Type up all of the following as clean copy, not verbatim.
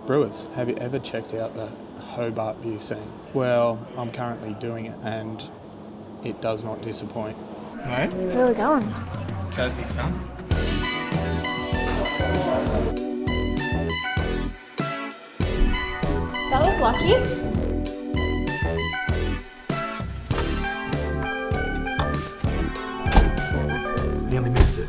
Brewers, have you ever checked out the Hobart beer scene? Well, I'm currently doing it and it does not disappoint. Mate? Where are we going? Tassie, son. That was lucky. Nearly missed it.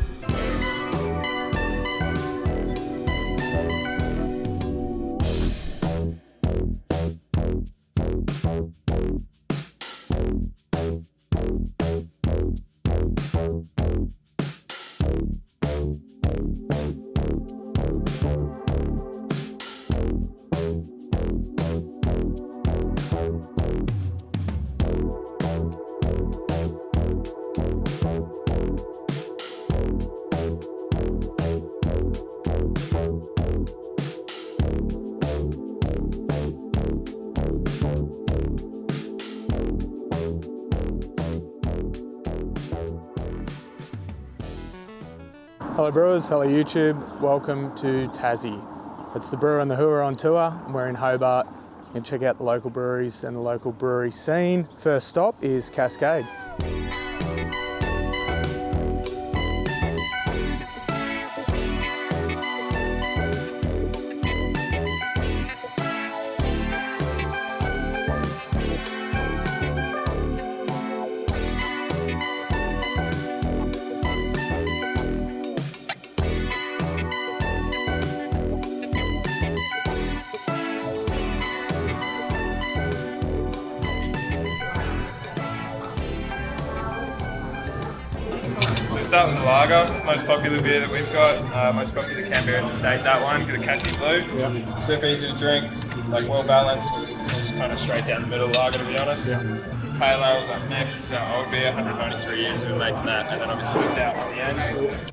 Hello Brewers, hello YouTube, welcome to Tassie. It's the Brewer and the Who are on tour. We're in Hobart. You can check out the local breweries and the local brewery scene. First stop is Cascade. Start with the lager, most popular beer that we've got, most popular can beer in the state, that one, the Cassie Blue. Yeah. Super easy to drink, like well balanced, just kind of straight down the middle lager to be honest. Yeah. Pale Ale's up next, is our old beer, 193 years we've been making that, and then obviously stout at the end.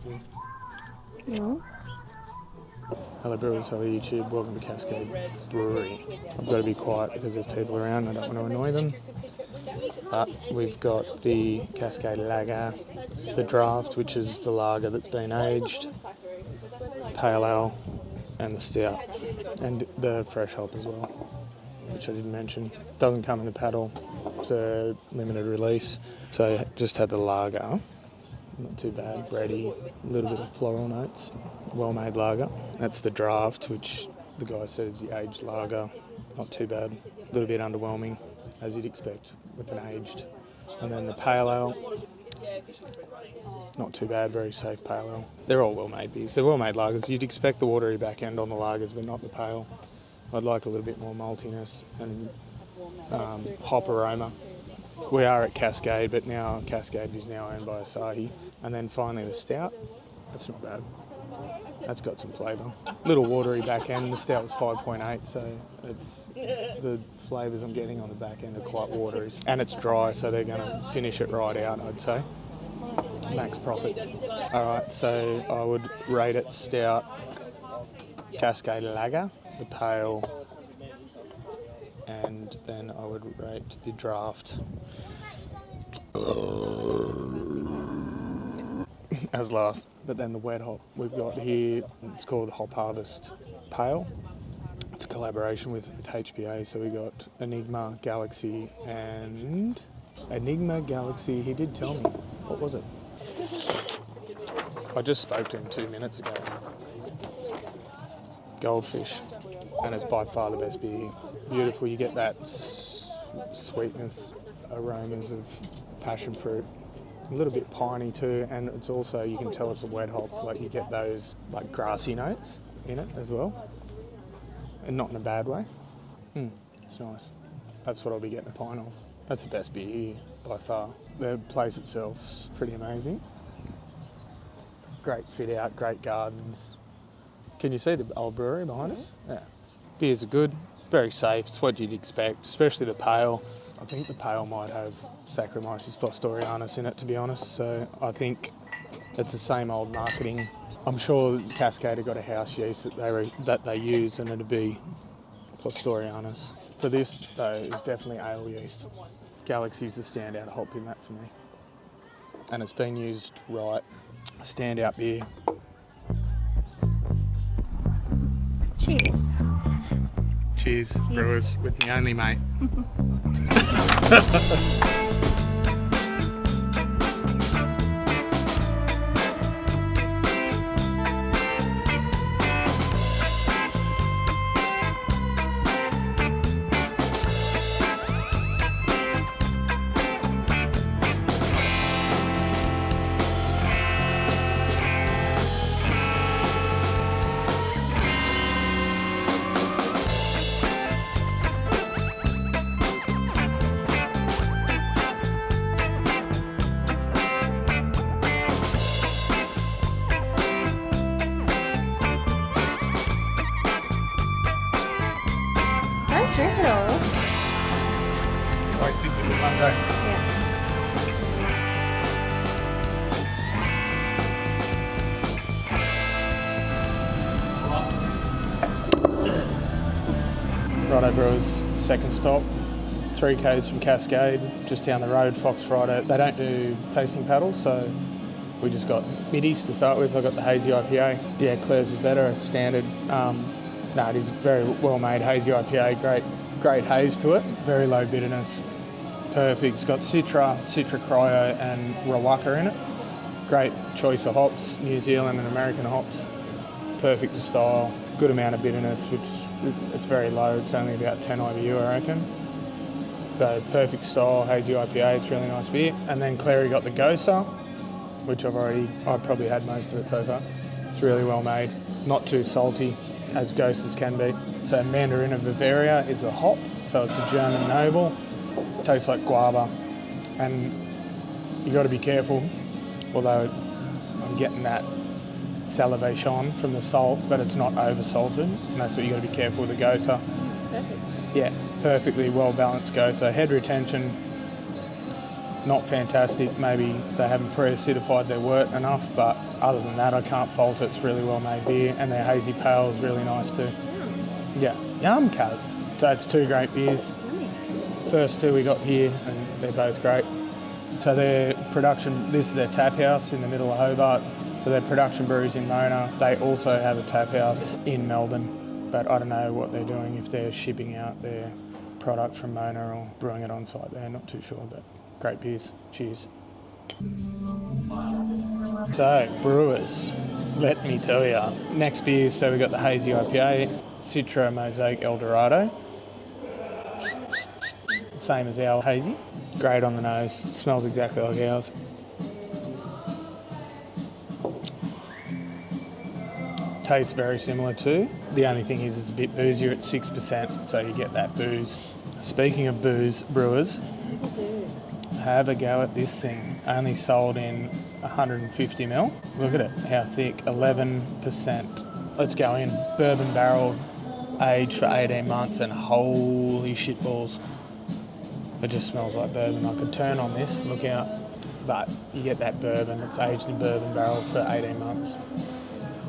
No. Hello Brewers, hello YouTube, welcome to Cascade Brewery. I've got to be quiet because there's people around, I don't want to annoy them. But we've got the Cascade Lager, the draft, which is the lager that's been aged, Pale Ale, and the stout, and the fresh hop as well, which I didn't mention. Doesn't come in the paddle, it's a limited release. So just had the lager, not too bad, bready, a little bit of floral notes, well-made lager. That's the draft, which the guy said is the aged lager, not too bad, a little bit underwhelming, as you'd expect with an aged. And then the Pale Ale, not too bad, very safe Pale Ale. They're all well-made beers, they're well-made lagers. You'd expect the watery back end on the lagers, but not the pale. I'd like a little bit more maltiness and hop aroma. We are at Cascade, but now Cascade is now owned by Asahi. And then finally the stout, that's not bad. That's got some flavour. Little watery back end. The stout was 5.8, so it's the flavours I'm getting on the back end are quite watery. And it's dry, so they're going to finish it right out, I'd say. Max profits. All right, so I would rate it stout, Cascade Lager, the pale, and then I would rate the draft as last. But then the wet hop we've got here, it's called Hop Harvest Pale. It's a collaboration with HPA, so we got Enigma Galaxy and Enigma Galaxy. He did tell me. What was it? I just spoke to him 2 minutes ago. Goldfish, and it's by far the best beer. Beautiful. You get that sweetness, aromas of passion fruit. A little bit piney too, and it's also, you can tell it's a wet hop, like you get those like grassy notes in it as well, and not in a bad way. It's nice. That's what I'll be getting a pint of. That's the best beer here by far. The place itself's pretty amazing. Great fit out, great gardens. Can you see the old brewery behind us? Yeah. Beers are good, very safe, it's what you'd expect, especially the pale. I think the pale might have Saccharomyces pastorianus in it, to be honest, so I think it's the same old marketing. I'm sure Cascade have got a house yeast that they use, and it'd be pastorianus. For this, though, is definitely ale yeast. Galaxy's the standout hop in that for me. And it's been used right. Standout beer. Cheers. Cheers, brewers, with me only mate. Don't drink it all. I think we will one day. Righto Brewers, second stop, 3 k's from Cascade, just down the road, Fox Friday. They don't do tasting paddles, so we just got middies to start with. I got the hazy IPA. Yeah, Claire's is better, it's standard. No, it is very well made hazy IPA, great haze to it, very low bitterness, perfect. It's got Citra Cryo and Rawaka in it. Great choice of hops, New Zealand and American hops. Perfect to style, good amount of bitterness, which it's very low. It's only about 10 IBU, I reckon. So perfect style, hazy IPA. It's really nice beer. And then Clary got the Gosa, which I've probably had most of it so far. It's really well made, not too salty as Gosas can be. So Mandarin of Bavaria is a hop, so it's a German noble. Tastes like guava, and you got to be careful. Although I'm getting that salivation from the salt, but it's not over salted, and that's what you got to be careful with the Gosa. It's perfect. Yeah, perfectly well balanced Gosa. Head retention, not fantastic. Maybe they haven't pre-acidified their wort enough, but other than that, I can't fault it. It's really well made beer, and their hazy pale is really nice too. Yeah, yum, cuz. So that's 2 great beers. First 2 we got here, and they're both great. So their production, this is their tap house in the middle of Hobart. So their production breweries in Mona. They also have a tap house in Melbourne, but I don't know what they're doing, if they're shipping out their product from Mona or brewing it on site there, not too sure, but great beers. Cheers. So, brewers, let me tell you. Next beer, so we got the hazy IPA, Citra Mosaic Eldorado. Same as our hazy. Great on the nose, smells exactly like ours. Tastes very similar too. The only thing is it's a bit boozier at 6%, so you get that booze. Speaking of booze, brewers, have a go at this thing. Only sold in 150ml. Look at it, how thick, 11%. Let's go in. Bourbon barrel, aged for 18 months, and holy shit balls. It just smells like bourbon. I could turn on this, look out. But you get that bourbon, it's aged in bourbon barrel for 18 months.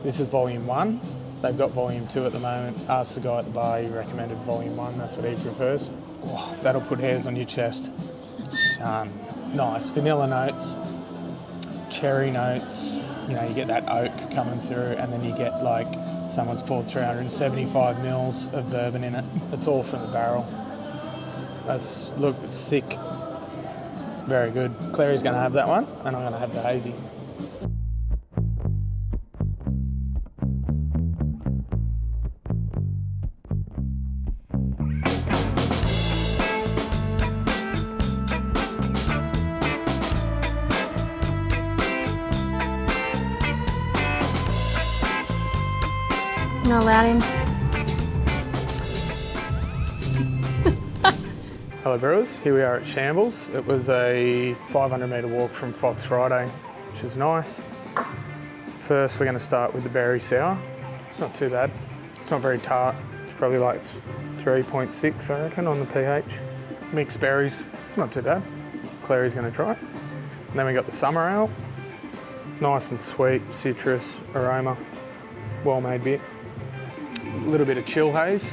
This is volume 1. They've got volume 2 at the moment. Ask the guy at the bar, he recommended volume 1, that's what he prefers. Oh, that'll put hairs on your chest. Nice. Vanilla notes, cherry notes, you know, you get that oak coming through, and then you get like someone's poured 375 mils of bourbon in it. It's all from the barrel. Look, it's thick. Very good. Clary's going to have that one, and I'm going to have the hazy. Not allowed in. Hello brewers, here we are at Shambles. It was a 500 metre walk from Fox Friday, which is nice. First we're going to start with the berry sour. It's not too bad. It's not very tart. It's probably like 3.6 I reckon on the pH. Mixed berries, it's not too bad. Clary's going to try it. And then we got the summer ale. Nice and sweet, citrus, aroma, well made beer. A little bit of chill haze,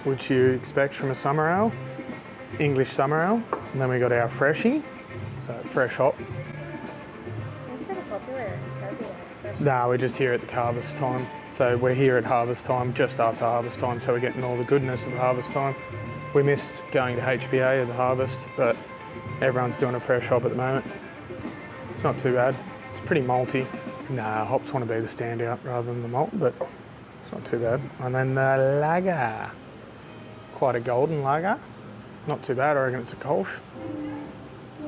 which you expect from a summer ale. English summer ale. And then we got our freshie, so fresh hop. It's pretty popular in Tassie. Nah, we're just here at the harvest time. So we're here at harvest time, just after harvest time, so we're getting all the goodness of harvest time. We missed going to HBA at the harvest, but everyone's doing a fresh hop at the moment. It's not too bad. It's pretty malty. Nah, hops want to be the standout rather than the malt, but it's not too bad. And then the lager. Quite a golden lager. Not too bad, I reckon it's a Kolsch.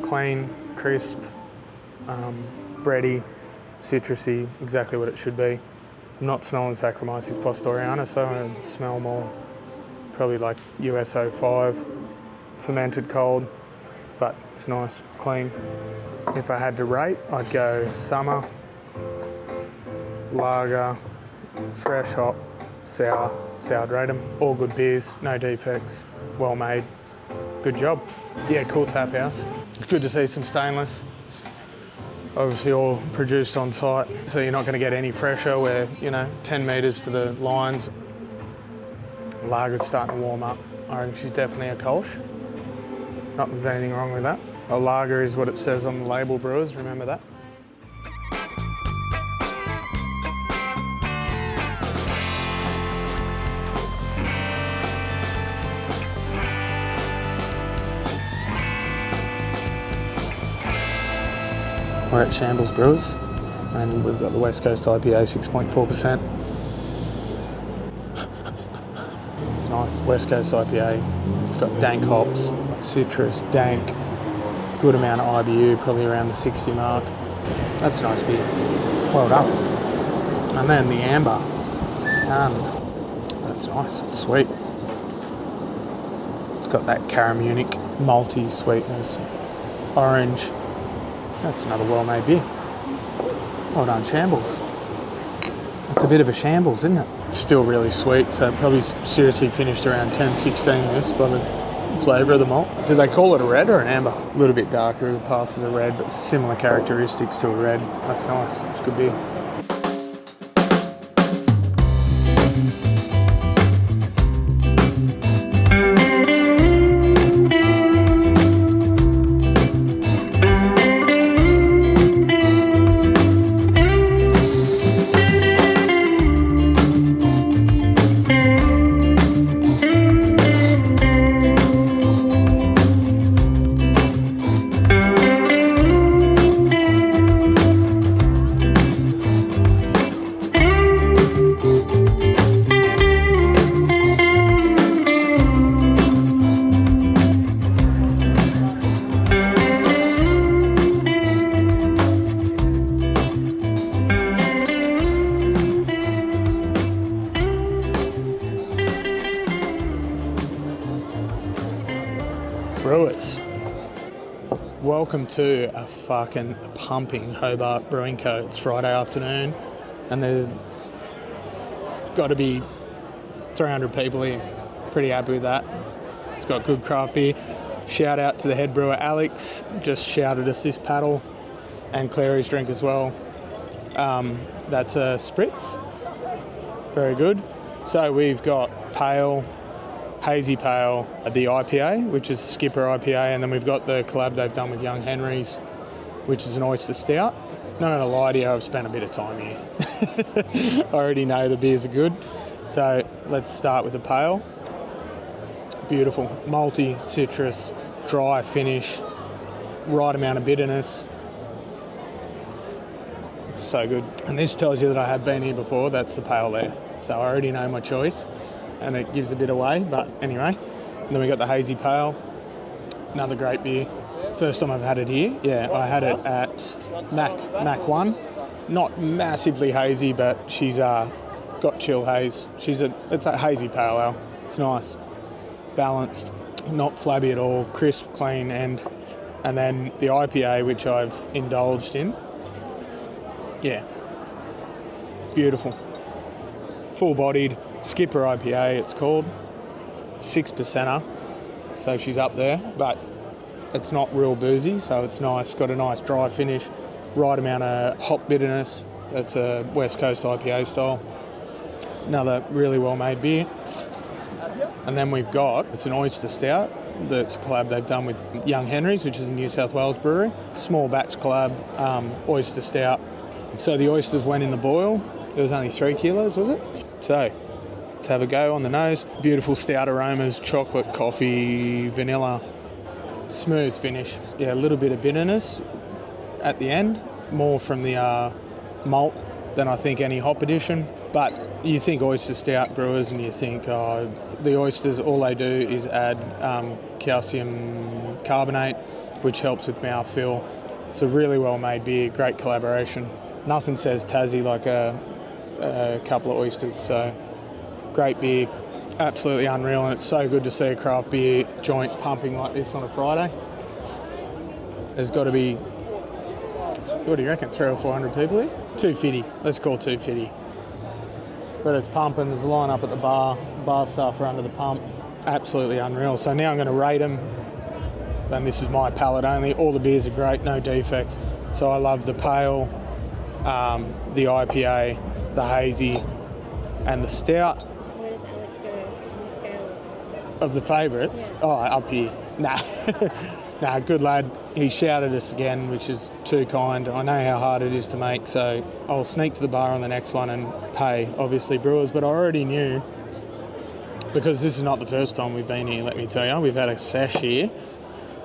Clean, crisp, bready, citrusy, exactly what it should be. I'm not smelling Saccharomyces postoriana, so I smell more probably like US 05, fermented cold, but it's nice, clean. If I had to rate, I'd go summer, lager, fresh hop, sour, sour rate them. All good beers, no defects, well made, good job. Yeah, cool tap house. It's good to see some stainless. Obviously all produced on site, so you're not going to get any fresher where, 10 metres to the lines. Lager's starting to warm up. I reckon she's definitely a Kolsch. Not that there's anything wrong with that. A lager is what it says on the label, brewers, remember that. We're at Shambles Brewers and we've got the West Coast IPA 6.4%. It's nice, West Coast IPA. It's got dank hops, citrus, dank, good amount of IBU, probably around the 60 mark. That's a nice beer. Well done. And then the amber, sun. That's nice, it's sweet. It's got that caramunic, malty sweetness, orange. That's another well-made beer. Well done, Shambles. It's a bit of a shambles, isn't it? Still really sweet, so probably seriously finished around 10-16 this by the flavour of the malt. Do they call it a red or an amber? A little bit darker, it passes a red, but similar characteristics to a red. That's nice, it's good beer. Brewers, welcome to a fucking pumping Hobart Brewing Co. It's Friday afternoon and there's got to be 300 people here. Pretty happy with that. It's got good craft beer. Shout out to the head brewer Alex, just shouted us this paddle, and Clary's drink as well. That's a spritz. Very good. So we've got pale, hazy pale, the IPA, which is Skipper IPA, and then we've got the collab they've done with Young Henry's, which is an oyster stout. Not gonna lie to you, I've spent a bit of time here. I already know the beers are good. So let's start with the pale. Beautiful, malty, citrus, dry finish, right amount of bitterness. It's so good. And this tells you that I have been here before, that's the pale there. So I already know my choice. And it gives a bit away, but anyway. And then we got the hazy pale, another great beer. First time I've had it here. Yeah, I had it at Mac 1. Not massively hazy, but she's got chill haze. It's a hazy pale ale. It's nice, balanced, not flabby at all, crisp, clean end. And then the IPA, which I've indulged in. Yeah, beautiful, full-bodied. Skipper IPA, it's called. 6%er, so she's up there, but it's not real boozy, so it's nice. Got a nice dry finish, right amount of hop bitterness. It's a West Coast IPA style. Another really well-made beer. And then we've got, it's an oyster stout. That's a collab they've done with Young Henry's, which is a New South Wales brewery. Small batch collab, oyster stout. So the oysters went in the boil, It was only 3 kilos, was it? So, let's have a go on the nose. Beautiful stout aromas, chocolate, coffee, vanilla, smooth finish. Yeah, a little bit of bitterness at the end, more from the malt than I think any hop addition. But you think oyster stout brewers and you think the oysters, all they do is add calcium carbonate, which helps with mouthfeel. It's a really well-made beer, great collaboration. Nothing says Tassie like a couple of oysters, so great beer, absolutely unreal, and it's so good to see a craft beer joint pumping like this on a Friday. There's got to be, what do you reckon, 300 or 400 people here? 250, let's call 250. But it's pumping, there's a line up at the bar staff are under the pump, absolutely unreal. So now I'm going to rate them, and this is my palate only. All the beers are great, no defects. So I love the pale, the IPA, the hazy, and the stout. Where does Alex go on the scale? Of the favourites? Yeah. Oh, up here. Nah. Nah, good lad. He shouted us again, which is too kind. I know how hard it is to make, so I'll sneak to the bar on the next one and pay, obviously, Brewers. But I already knew, because this is not the first time we've been here, let me tell you. We've had a sesh here,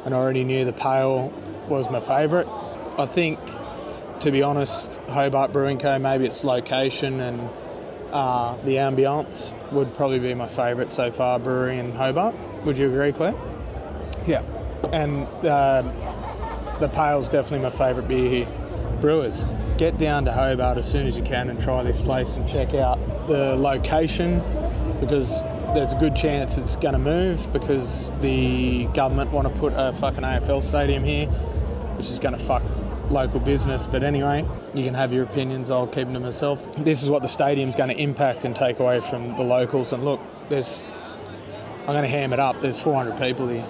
and I already knew the pale was my favourite. I think, to be honest, Hobart Brewing Co, maybe its location and the ambience would probably be my favourite so far, brewery in Hobart. Would you agree, Claire? Yeah. And the pale's definitely my favourite beer here. Brewers, get down to Hobart as soon as you can and try this place and check out the location, because there's a good chance it's going to move because the government want to put a fucking AFL stadium here, which is going to fuck local business. But anyway, you can have your opinions, I'll keep them to myself. This is what the stadium's going to impact and take away from the locals. And look, I'm going to ham it up, there's 400 people here.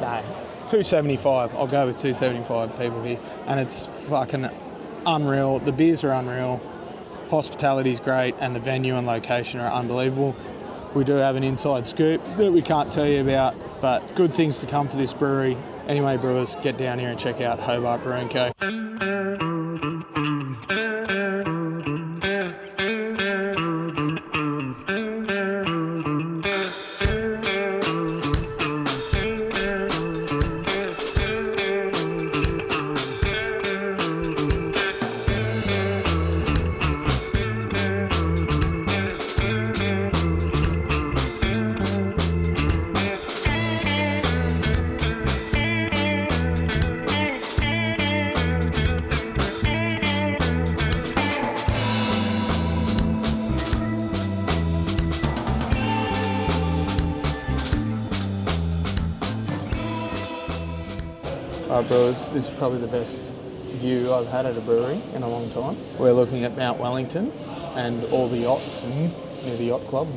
No, 275, I'll go with 275 people here, and it's fucking unreal. The beers are unreal, hospitality's great, and the venue and location are unbelievable. We do have an inside scoop that we can't tell you about, but good things to come for this brewery. Anyway, brewers, get down here and check out Hobart Brewing Co. Alright brewers, this is probably the best view I've had at a brewery in a long time. We're looking at Mount Wellington and all the yachts near the yacht club.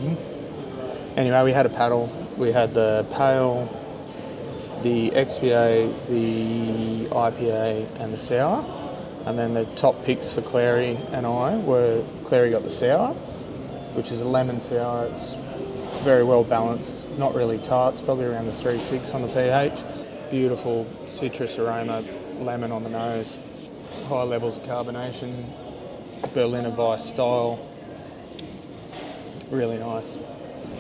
Anyway, we had a paddle. We had the pale, the XPA, the IPA and the sour. And then the top picks for Clary and I were, Clary got the sour, which is a lemon sour. It's very well balanced, not really tart. It's probably around the 3.6 on the pH. Beautiful citrus aroma, lemon on the nose, high levels of carbonation, Berliner Weiss style, really nice.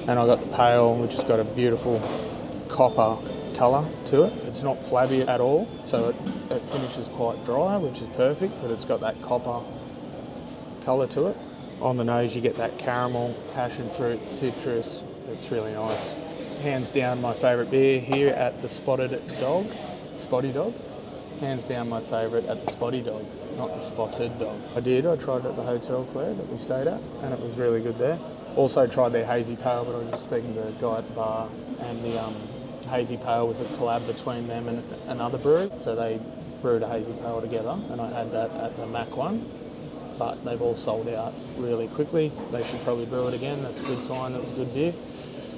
And I got the pale, which has got a beautiful copper colour to it. It's not flabby at all, so it finishes quite dry, which is perfect, but it's got that copper colour to it. On the nose you get that caramel, passion fruit, citrus. It's really nice. Hands down my favourite beer here at the Spotty Dog. Hands down my favourite at the Spotty Dog, not the Spotted Dog. I tried it at the hotel, Claire, that we stayed at, and it was really good there. Also tried their hazy pale, but I was just speaking to the guy at the bar, and the hazy pale was a collab between them and another brewery, so they brewed a hazy pale together, and I had that at the Mac one, but they've all sold out really quickly. They should probably brew it again. That's a good sign. It was a good beer.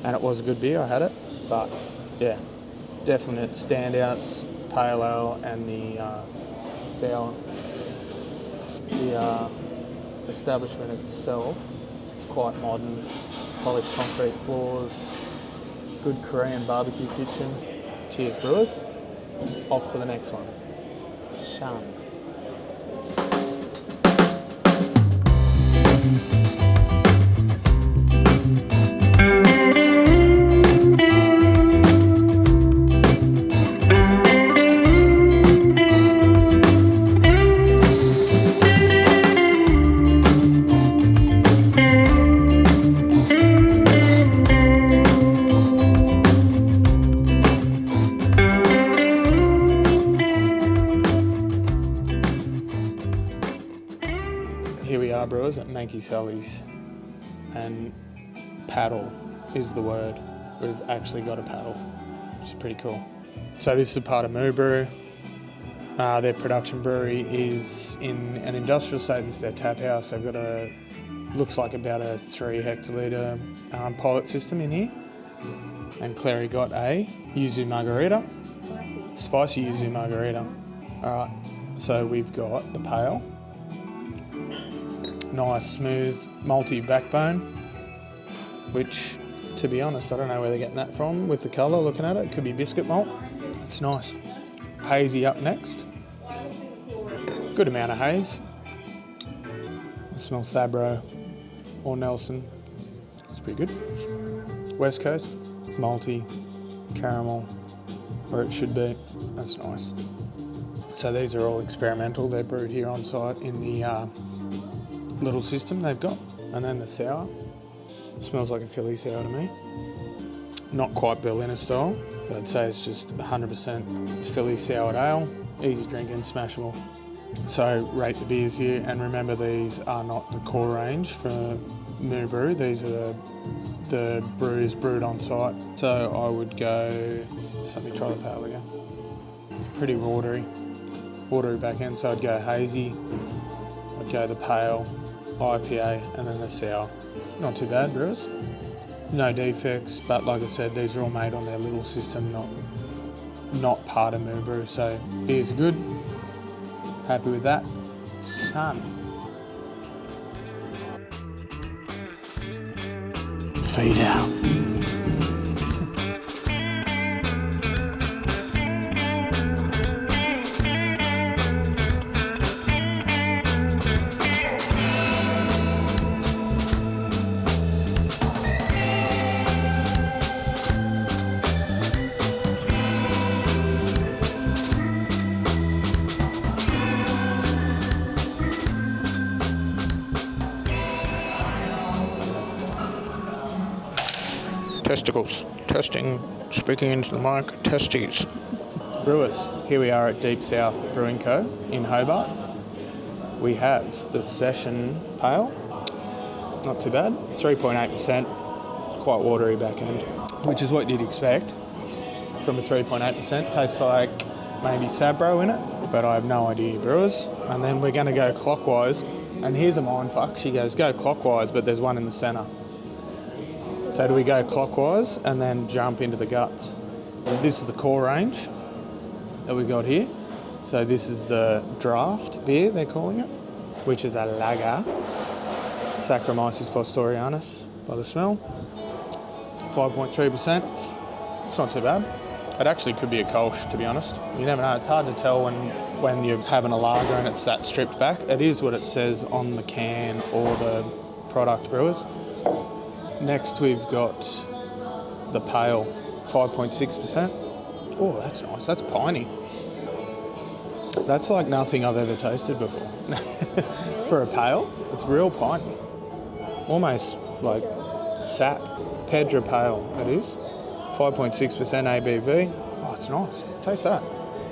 And it was a good beer, I had it, but yeah, definite standouts, pale ale and the sour. The establishment itself is quite modern, polished concrete floors, good Korean barbecue kitchen. Cheers brewers, off to the next one. Sham. Brewers at Manky Sally's, and paddle is the word. We've actually got a paddle, which is pretty cool. So this is a part of Moo Brew. Their production brewery is in an industrial state. This is their tap house. They've got looks like about a 3 hectolitre pilot system in here. And Clary got a yuzu margarita. Spicy yuzu margarita. Alright, so we've got the pale. Nice, smooth, malty backbone. Which, to be honest, I don't know where they're getting that from with the colour looking at it. It could be biscuit malt. It's nice. Hazy up next. Good amount of haze. I smell Sabro or Nelson. It's pretty good. West Coast, malty, caramel, where it should be. That's nice. So these are all experimental. They're brewed here on site in the little system they've got. And then the sour. Smells like a Philly sour to me. Not quite Berliner style. I'd say it's just 100% Philly soured ale. Easy drinking, smashable. So rate the beers here, and remember these are not the core range for Moo Brew. These are the brews brewed on site. So I would go, let me try the pale again. It's pretty watery back end, so I'd go hazy, I'd go the pale, IPA, and then the sour. Not too bad, brewers. No defects, but like I said, these are all made on their little system, not part of Moo Brew. So beers are good. Happy with that. Done. Feed out. Testicles. Testing. Speaking into the mic. Testes. Brewers. Here we are at Deep South Brewing Co. in Hobart. We have the Session Pale. Not too bad. 3.8%. Quite watery back end, which is what you'd expect from a 3.8%. Tastes like maybe Sabro in it, but I have no idea, brewers. And then we're going to go clockwise. And here's a mindfuck. She goes, go clockwise, but there's one in the centre. So do we go clockwise and then jump into the guts? This is the core range that we got here. So this is the draft beer, they're calling it, which is a lager. Saccharomyces pastorianus by the smell. 5.3%. It's not too bad. It actually could be a Kolsch, to be honest. You never know. It's hard to tell when you're having a lager and it's that stripped back. It is what it says on the can or the product, brewers. Next we've got the pale, 5.6%. Oh, that's nice. That's piney. That's like nothing I've ever tasted before. For a pale, it's real piney. Almost like sap. Pedra pale, it is. 5.6% ABV. Oh, it's nice. Taste that.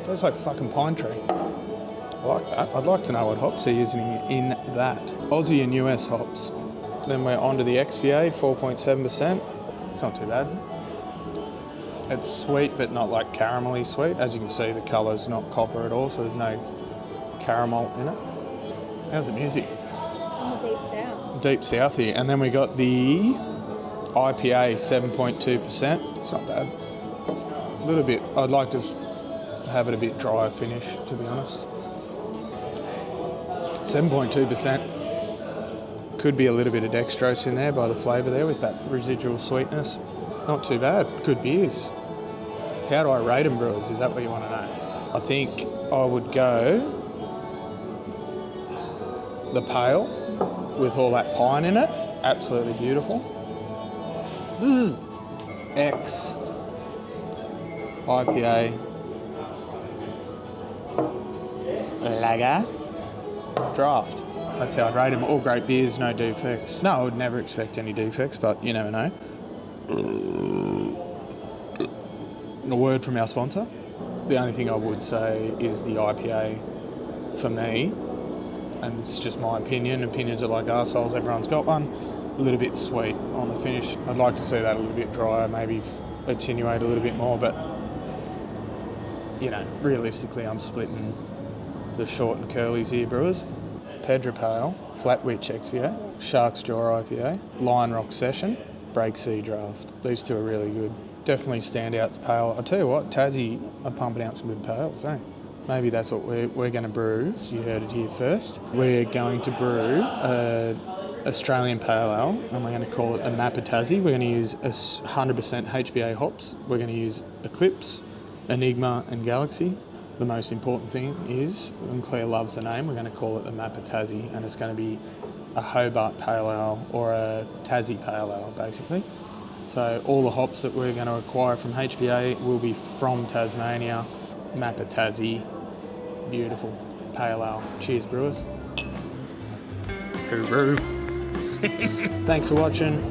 Tastes like fucking pine tree. I like that. I'd like to know what hops they're using in that. Aussie and US hops. Then we're on to the XPA, 4.7%. It's not too bad. It's sweet, but not like caramelly sweet. As you can see, the colour's not copper at all, so there's no caramel in it. How's the music? Deep South. Deep South here. And then we got the IPA, 7.2%. It's not bad. A little bit. I'd like to have it a bit drier finish, to be honest. 7.2%. Could be a little bit of dextrose in there by the flavour there with that residual sweetness. Not too bad. Good beers. How do I rate them, brewers? Is that what you want to know? I think I would go the pale with all that pine in it. Absolutely beautiful. Bzzz. X IPA lager draft. That's how I'd rate them. All great beers, no defects. No, I would never expect any defects, but you never know. A word from our sponsor. The only thing I would say is the IPA, for me, and it's just my opinion. Opinions are like arseholes, everyone's got one. A little bit sweet on the finish. I'd like to see that a little bit drier, maybe attenuate a little bit more, but you know, realistically I'm splitting the short and curlies here, Brewers. Pedra Pale, Flatwitch XPA, Shark's Jaw IPA, Lion Rock Session, Break Sea Draft. These two are really good. Definitely standouts pale. I'll tell you what, Tassie are pumping out some good pales, eh? Maybe that's what we're going to brew. You heard it here first. We're going to brew Australian Pale Ale, and we're going to call it the Mappa Tassie. We're going to use 100% HBA hops. We're going to use Eclipse, Enigma and Galaxy. The most important thing is, and Claire loves the name, we're going to call it the Mappa Tassie, and it's going to be a Hobart Pale Ale or a Tassie Pale Ale, basically. So all the hops that we're going to acquire from HBA will be from Tasmania. Mappa Tassie, beautiful Pale Ale. Cheers, Brewers. Hooroo. Thanks for watching.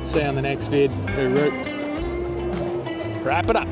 See you on the next vid. Hooroo. Wrap it up.